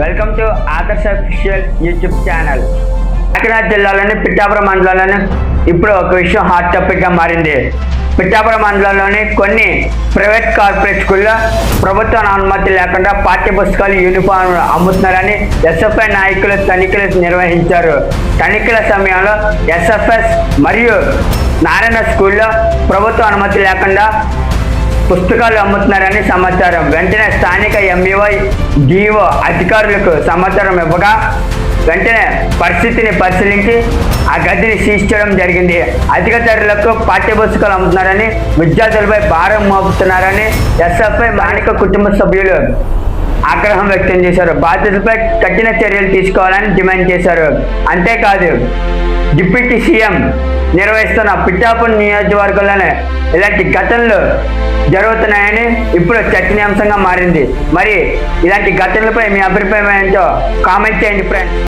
Welcome to ఆదర్శ official YouTube channel. Kakinada జిల్లాలోని పిఠాపురం మండలంలోని ఇప్పుడు ఒక విషయం హాట్ టాపిక్గా మారింది. పిఠాపురం మండలంలోని కొన్ని ప్రైవేట్ కార్పొరేట్ స్కూల్లో ప్రభుత్వ అనుమతి లేకుండా పాఠ్య పుస్తకాలు యూనిఫామ్ అమ్ముతున్నారని ఎస్ఎఫ్ఐ నాయకులు తనిఖీలు నిర్వహించారు. తనిఖీల సమయంలో ఎస్ఎఫ్ఎస్ మరియు నారాయణ స్కూల్లో ప్రభుత్వ అనుమతి లేకుండా పుస్తకాలు అమ్ముతున్నారని సమాచారం. వెంటనే స్థానిక ఎంఈఓ డిఓ అధికారులకు సమాచారం ఇవ్వగా వెంటనే పరిస్థితిని పరిశీలించి ఆ గదిని సీజ్ చేయడం జరిగింది. అధిక ధరలకు పాఠ్య పుస్తకాలు అమ్ముతున్నారని, విద్యార్థులపై భారం మోపుతున్నారని ఎస్ఎఫ్ఐ మానిక కుటుంబ సభ్యులు ఆగ్రహం వ్యక్తం చేశారు. బాధ్యతలపై కఠిన చర్యలు తీసుకోవాలని డిమాండ్ చేశారు. అంతేకాదు డిప్యూటీ సీఎం నిర్వహిస్తున్న పిఠాపురం నియోజకవర్గంలోనే ఇలాంటి ఘటనలు జరుగుతున్నాయని ఇప్పుడు చర్చనీయాంశంగా మారింది. మరి ఇలాంటి ఘటనలపై మీ అభిప్రాయం ఏంటో కామెంట్ చేయండి ఫ్రెండ్స్.